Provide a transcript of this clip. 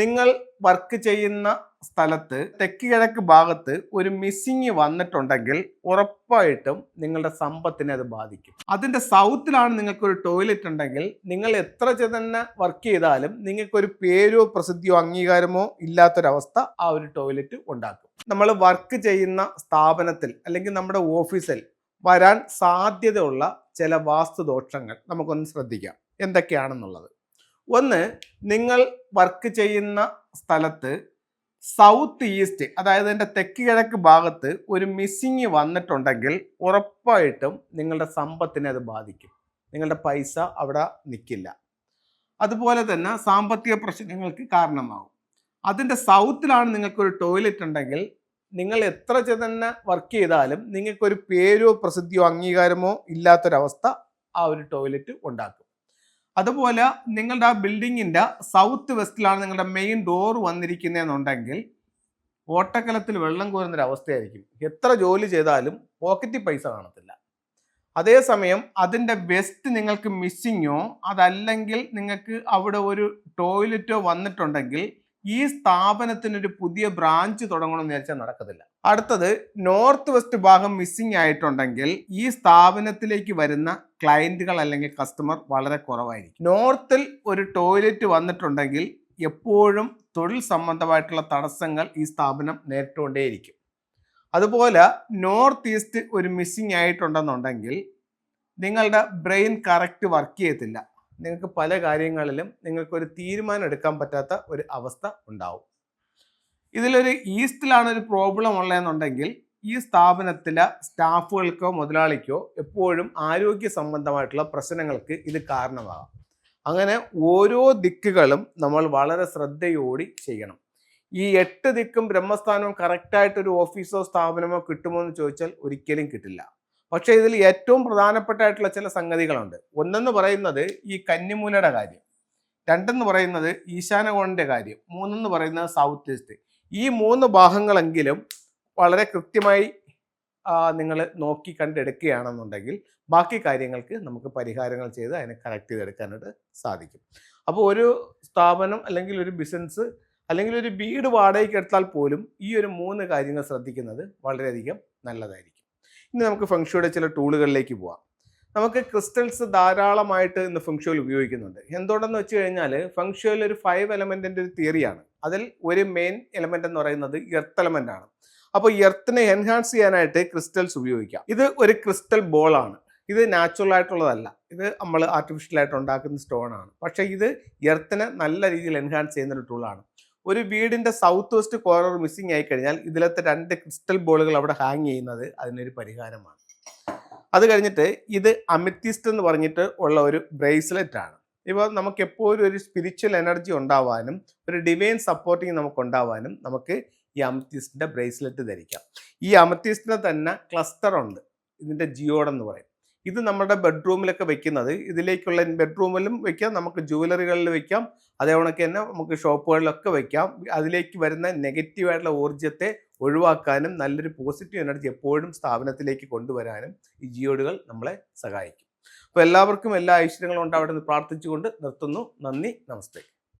നിങ്ങൾ വർക്ക് ചെയ്യുന്ന സ്ഥലത്ത് തെക്ക് കിഴക്ക് ഭാഗത്ത് ഒരു മിസ്സിങ് വന്നിട്ടുണ്ടെങ്കിൽ ഉറപ്പായിട്ടും നിങ്ങളുടെ സമ്പത്തിനെ അത് ബാധിക്കും. അതിൻ്റെ സൗത്തിലാണ് നിങ്ങൾക്കൊരു ടോയ്ലറ്റ് ഉണ്ടെങ്കിൽ നിങ്ങൾ എത്ര തന്നെ വർക്ക് ചെയ്താലും നിങ്ങൾക്കൊരു പേരോ പ്രസിദ്ധിയോ അംഗീകാരമോ ഇല്ലാത്തൊരവസ്ഥ ആ ഒരു ടോയ്ലറ്റ് ഉണ്ടാക്കും. നമ്മൾ വർക്ക് ചെയ്യുന്ന സ്ഥാപനത്തിൽ അല്ലെങ്കിൽ നമ്മുടെ ഓഫീസിൽ വരാൻ സാധ്യതയുള്ള ചില വാസ്തുദോഷങ്ങൾ നമുക്കൊന്ന് ശ്രദ്ധിക്കാം എന്തൊക്കെയാണെന്നുള്ളത്. ഒന്ന്, നിങ്ങൾ വർക്ക് ചെയ്യുന്ന സ്ഥലത്ത് സൗത്ത് ഈസ്റ്റ്, അതായത് എൻ്റെ തെക്ക് കിഴക്ക് ഭാഗത്ത് ഒരു മിസ്സിങ് വന്നിട്ടുണ്ടെങ്കിൽ ഉറപ്പായിട്ടും നിങ്ങളുടെ സമ്പത്തിനെ അത് ബാധിക്കും. നിങ്ങളുടെ പൈസ അവിടെ നിൽക്കില്ല. അതുപോലെ തന്നെ സാമ്പത്തിക പ്രശ്നങ്ങൾക്ക് കാരണമാകും. അതിൻ്റെ സൗത്തിലാണ് നിങ്ങൾക്കൊരു ടോയ്ലറ്റ് ഉണ്ടെങ്കിൽ നിങ്ങൾ എത്ര തന്നെ വർക്ക് ചെയ്താലും നിങ്ങൾക്കൊരു പേരോ പ്രസിദ്ധിയോ അംഗീകാരമോ ഇല്ലാത്തൊരവസ്ഥ ആ ഒരു ടോയ്ലറ്റ് ഉണ്ടാക്കും. അതുപോലെ നിങ്ങളുടെ ആ ബിൽഡിങ്ങിൻ്റെ സൗത്ത് വെസ്റ്റിലാണ് നിങ്ങളുടെ മെയിൻ ഡോർ വന്നിരിക്കുന്നതെന്നുണ്ടെങ്കിൽ ഓട്ടക്കലത്തിൽ വെള്ളം കോരുന്നൊരവസ്ഥയായിരിക്കും. എത്ര ജോലി ചെയ്താലും പോക്കറ്റിൽ പൈസ കാണത്തില്ല. അതേസമയം അതിൻ്റെ വെസ്റ്റ് നിങ്ങൾക്ക് മിസ്സിങ്ങോ അതല്ലെങ്കിൽ നിങ്ങൾക്ക് അവിടെ ഒരു ടോയ്ലറ്റോ വന്നിട്ടുണ്ടെങ്കിൽ ഈ സ്ഥാപനത്തിനൊരു പുതിയ ബ്രാഞ്ച് തുടങ്ങണമെന്ന് വിചാരിച്ചാൽ നടക്കത്തില്ല. അടുത്തത്, നോർത്ത് വെസ്റ്റ് ഭാഗം മിസ്സിംഗ് ആയിട്ടുണ്ടെങ്കിൽ ഈ സ്ഥാപനത്തിലേക്ക് വരുന്ന ക്ലയന്റുകൾ അല്ലെങ്കിൽ കസ്റ്റമർ വളരെ കുറവായിരിക്കും. നോർത്തിൽ ഒരു ടോയ്ലറ്റ് വന്നിട്ടുണ്ടെങ്കിൽ എപ്പോഴും തൊഴിൽ സംബന്ധമായിട്ടുള്ള തടസ്സങ്ങൾ ഈ സ്ഥാപനം നേരിട്ടുകൊണ്ടേയിരിക്കും. അതുപോലെ നോർത്ത് ഈസ്റ്റ് ഒരു മിസ്സിംഗ് ആയിട്ടുണ്ടെന്നുണ്ടെങ്കിൽ നിങ്ങളുടെ ബ്രെയിൻ കറക്റ്റ് വർക്ക് ചെയ്യത്തില്ല. നിങ്ങൾക്ക് പല കാര്യങ്ങളിലും നിങ്ങൾക്കൊരു തീരുമാനം എടുക്കാൻ പറ്റാത്ത ഒരു അവസ്ഥ ഉണ്ടാവും. ഇതിലൊരു ഈസ്റ്റിലാണ് ഒരു പ്രോബ്ലം ഉള്ളതെന്നുണ്ടെങ്കിൽ ഈ സ്ഥാപനത്തിലെ സ്റ്റാഫുകൾക്കോ മുതലാളിക്കോ എപ്പോഴും ആരോഗ്യ സംബന്ധമായിട്ടുള്ള പ്രശ്നങ്ങൾക്ക് ഇത് കാരണമാകാം. അങ്ങനെ ഓരോ ദിക്കുകളും നമ്മൾ വളരെ ശ്രദ്ധയോടെ ചെയ്യണം. ഈ 8 ദിക്കും ബ്രഹ്മസ്ഥാനവും കറക്റ്റായിട്ടൊരു ഓഫീസോ സ്ഥാപനമോ കിട്ടുമോ എന്ന് ചോദിച്ചാൽ ഒരിക്കലും കിട്ടില്ല. പക്ഷേ ഇതിൽ ഏറ്റവും പ്രധാനപ്പെട്ടായിട്ടുള്ള ചില സംഗതികളുണ്ട്. ഒന്നെന്ന് പറയുന്നത് ഈ കന്നിമൂലയുടെ കാര്യം, രണ്ടെന്ന് പറയുന്നത് ഈശാനകോണിൻ്റെ കാര്യം, മൂന്നെന്ന് പറയുന്നത് സൗത്ത് ഈസ്റ്റ്. ഈ 3 ഭാഗങ്ങളെങ്കിലും വളരെ കൃത്യമായി നിങ്ങൾ നോക്കി കണ്ടെടുക്കുകയാണെന്നുണ്ടെങ്കിൽ ബാക്കി കാര്യങ്ങൾക്ക് നമുക്ക് പരിഹാരങ്ങൾ ചെയ്ത് അതിനെ കറക്റ്റ് ചെയ്തെടുക്കാനായിട്ട് സാധിക്കും. അപ്പോൾ ഒരു സ്ഥാപനം അല്ലെങ്കിൽ ഒരു ബിസിനസ് അല്ലെങ്കിൽ ഒരു വീട് വാടകയ്ക്ക് എടുത്താൽ പോലും ഈ ഒരു 3 കാര്യങ്ങൾ ശ്രദ്ധിക്കുന്നത് വളരെയധികം നല്ലതായിരിക്കും. ഇനി നമുക്ക് ഫെങ്ഷുയുടെ ചില ടൂളുകളിലേക്ക് പോവാം. നമുക്ക് ക്രിസ്റ്റൽസ് ധാരാളമായിട്ട് ഇന്ന് ഫെങ്ഷുയിൽ ഉപയോഗിക്കുന്നുണ്ട്. എന്തുകൊണ്ടെന്ന് വെച്ച് കഴിഞ്ഞാൽ ഫെങ്ഷുയിൽ ഒരു 5 എലമെൻറ്റിൻ്റെ ഒരു തിയറിയാണ്. അതിൽ ഒരു മെയിൻ എലമെൻ്റ് എന്ന് പറയുന്നത് എർത്ത് എലമെൻ്റ് ആണ്. അപ്പോൾ എർത്തിനെ എൻഹാൻസ് ചെയ്യാനായിട്ട് ക്രിസ്റ്റൽസ് ഉപയോഗിക്കാം. ഇത് ഒരു ക്രിസ്റ്റൽ ബോളാണ്. ഇത് നാച്ചുറൽ ആയിട്ടുള്ളതല്ല, ഇത് നമ്മൾ ആർട്ടിഫിഷ്യലായിട്ട് ഉണ്ടാക്കുന്ന സ്റ്റോൺ ആണ്. പക്ഷേ ഇത് എർത്തിനെ നല്ല രീതിയിൽ എൻഹാൻസ് ചെയ്യുന്നൊരു ടൂളാണ്. ഒരു വീടിൻ്റെ സൗത്ത് വെസ്റ്റ് കോർണർ മിസ്സിംഗ് ആയി കഴിഞ്ഞാൽ ഇതിലത്തെ 2 ക്രിസ്റ്റൽ ബോളുകൾ അവിടെ ഹാങ് ചെയ്യുന്നത് അതിനൊരു പരിഹാരമാണ്. അത് കഴിഞ്ഞിട്ട് ഇത് അമിത്തിസ്റ്റ് എന്ന് പറഞ്ഞിട്ട് ഉള്ള ഒരു ബ്രേസ്ലെറ്റ് ആണ്. ഇപ്പോൾ നമുക്ക് എപ്പോഴും ഒരു സ്പിരിച്വൽ എനർജി ഉണ്ടാവാനും ഒരു ഡിവൈൻ സപ്പോർട്ടിങ് നമുക്ക് ഉണ്ടാവാനും നമുക്ക് ഈ അമിത്തിസ്റ്റിൻ്റെ ബ്രേസ്ലെറ്റ് ധരിക്കാം. ഈ അമിത്തിസ്റ്റിന് തന്നെ ക്ലസ്റ്റർ ഉണ്ട്, ഇതിൻ്റെ ജിയോഡ് എന്ന് പറയും. ഇത് നമ്മുടെ ബെഡ്റൂമിലൊക്കെ വെക്കുന്നത്, ഇതിലേക്കുള്ള ബെഡ്റൂമിലും വെക്കാം, നമുക്ക് ജുവലറികളിൽ വെക്കാം, അതേകണക്ക് തന്നെ നമുക്ക് ഷോപ്പുകളിലൊക്കെ വെക്കാം. അതിലേക്ക് വരുന്ന നെഗറ്റീവായിട്ടുള്ള ഊർജ്ജത്തെ ഒഴിവാക്കാനും നല്ലൊരു പോസിറ്റീവ് എനർജി എപ്പോഴും സ്ഥാപനത്തിലേക്ക് കൊണ്ടുവരാനും ഈ ജിയോഡുകൾ നമ്മളെ സഹായിക്കും. അപ്പോൾ എല്ലാവർക്കും എല്ലാ ഐശ്വര്യങ്ങളും ഉണ്ടാവട്ടെ എന്ന് പ്രാർത്ഥിച്ചുകൊണ്ട് നിർത്തുന്നു. നന്ദി, നമസ്തേ.